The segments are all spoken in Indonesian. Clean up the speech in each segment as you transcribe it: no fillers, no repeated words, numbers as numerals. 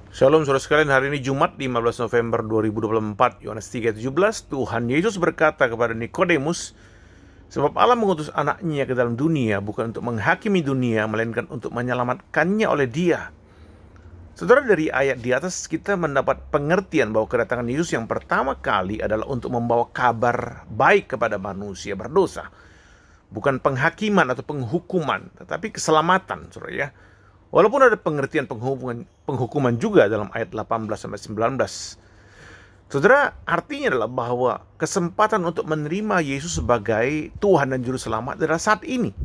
Shalom saudara sekalian, hari ini Jumat 15 November 2024, Yohanes 3:17, Tuhan Yesus berkata kepada Nikodemus, sebab Allah mengutus anaknya ke dalam dunia bukan untuk menghakimi dunia, melainkan untuk menyelamatkannya oleh Dia. Saudara, dari ayat di atas kita mendapat pengertian bahwa kedatangan Yesus yang pertama kali adalah untuk membawa kabar baik kepada manusia berdosa. Bukan penghakiman atau penghukuman, tetapi keselamatan, saudara ya. Walaupun ada pengertian penghukuman juga dalam ayat 18-19. Saudara, artinya adalah bahwa kesempatan untuk menerima Yesus sebagai Tuhan dan Juru Selamat adalah saat ini.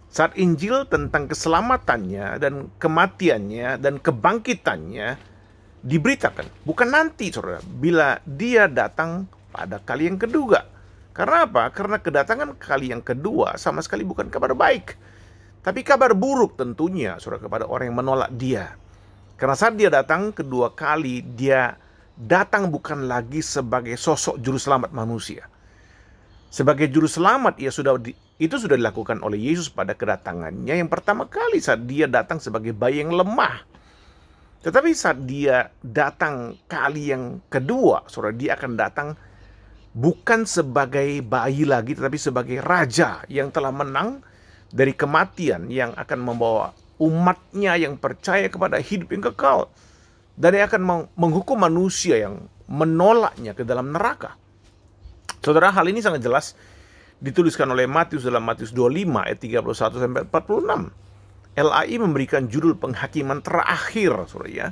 Saat Injil tentang keselamatannya dan kematiannya dan kebangkitannya diberitakan. Bukan nanti, saudara, bila Dia datang pada kali yang kedua. Karena apa? Karena kedatangan kali yang kedua sama sekali bukan kabar baik, tapi kabar buruk tentunya, saudara, kepada orang yang menolak Dia. Karena saat Dia datang kedua kali, Dia datang bukan lagi sebagai sosok juru selamat manusia. Sebagai juru selamat, itu sudah dilakukan oleh Yesus pada kedatangannya yang pertama kali saat Dia datang sebagai bayi yang lemah. Tetapi saat Dia datang kali yang kedua, saudara, Dia akan datang bukan sebagai bayi lagi, tetapi sebagai raja yang telah menang dari kematian, yang akan membawa umatnya yang percaya kepada hidup yang kekal, dan yang akan menghukum manusia yang menolaknya ke dalam neraka. Saudara, hal ini sangat jelas dituliskan oleh Matius dalam Matius 25 ayat 31-46. LAI memberikan judul penghakiman terakhir, saudara ya.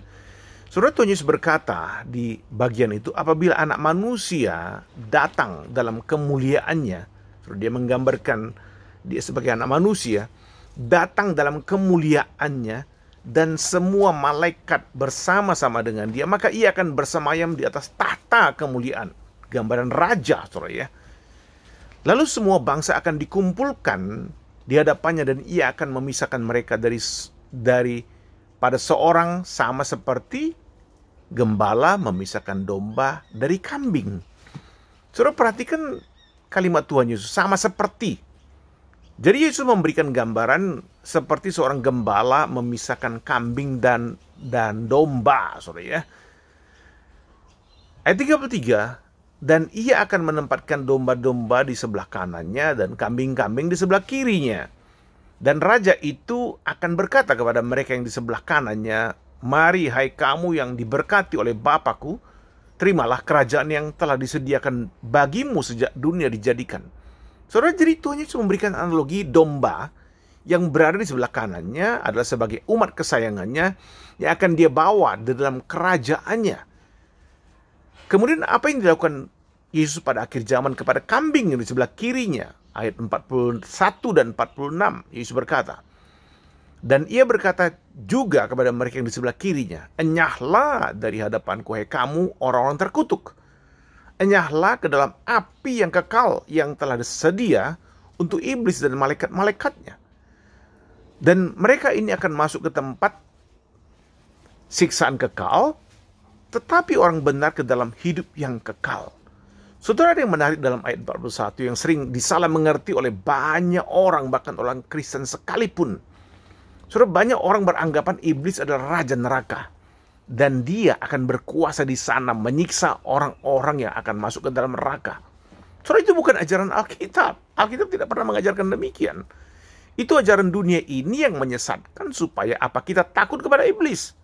Saudara, Tuhan Yesus berkata di bagian itu, apabila anak manusia datang dalam kemuliaannya, saudara, Dia menggambarkan Dia sebagai anak manusia, datang dalam kemuliaannya, dan semua malaikat bersama-sama dengan Dia, maka Ia akan bersemayam di atas tahta kemuliaan. Gambaran raja, saudara ya. Lalu semua bangsa akan dikumpulkan di hadapannya, dan Ia akan memisahkan mereka dari pada seorang, sama seperti gembala memisahkan domba dari kambing. Saudara, perhatikan kalimat Tuhan Yesus, sama seperti. Jadi Yesus memberikan gambaran seperti seorang gembala memisahkan kambing dan domba, saudara ya. Ayat 33, dan Ia akan menempatkan domba-domba di sebelah kanannya dan kambing-kambing di sebelah kirinya. Dan raja itu akan berkata kepada mereka yang di sebelah kanannya, mari hai kamu yang diberkati oleh Bapakku, terimalah kerajaan yang telah disediakan bagimu sejak dunia dijadikan. Saudara, jadi Tuhan Yesus memberikan analogi domba yang berada di sebelah kanannya adalah sebagai umat kesayangannya yang akan Dia bawa di dalam kerajaannya. Kemudian apa yang dilakukan Yesus pada akhir zaman kepada kambing yang di sebelah kirinya? Ayat 41 dan 46, Yesus berkata, dan Ia berkata juga kepada mereka yang di sebelah kirinya, enyahlah dari hadapanku, hai kamu orang-orang terkutuk. Enyahlah ke dalam api yang kekal yang telah disedia untuk iblis dan malaikat-malaikatnya. Dan mereka ini akan masuk ke tempat siksaan kekal, tetapi orang benar ke dalam hidup yang kekal. Saudara, ada yang menarik dalam ayat 41 yang sering disalah mengerti oleh banyak orang, bahkan orang Kristen sekalipun. Saudara, banyak orang beranggapan iblis adalah raja neraka, dan dia akan berkuasa di sana menyiksa orang-orang yang akan masuk ke dalam neraka. Saudara, itu bukan ajaran Alkitab. Alkitab tidak pernah mengajarkan demikian. Itu ajaran dunia ini yang menyesatkan supaya apa? Kita takut kepada iblis.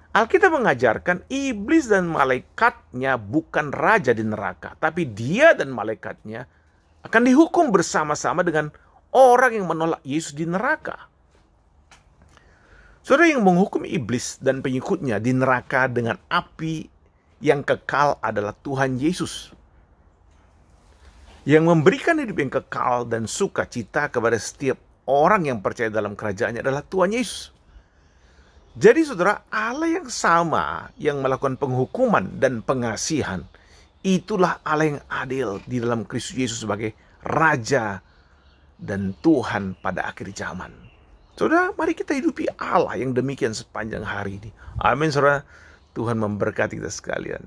Alkitab mengajarkan iblis dan malaikatnya bukan raja di neraka, tapi dia dan malaikatnya akan dihukum bersama-sama dengan orang yang menolak Yesus di neraka. Saudara, yang menghukum iblis dan pengikutnya di neraka dengan api yang kekal adalah Tuhan Yesus. Yang memberikan hidup yang kekal dan sukacita kepada setiap orang yang percaya dalam kerajaannya adalah Tuhan Yesus. Jadi saudara, Allah yang sama yang melakukan penghukuman dan pengasihan, itulah Allah yang adil di dalam Kristus Yesus sebagai Raja dan Tuhan pada akhir zaman. Saudara, mari kita hidupi Allah yang demikian sepanjang hari ini. Amin, saudara. Tuhan memberkati kita sekalian.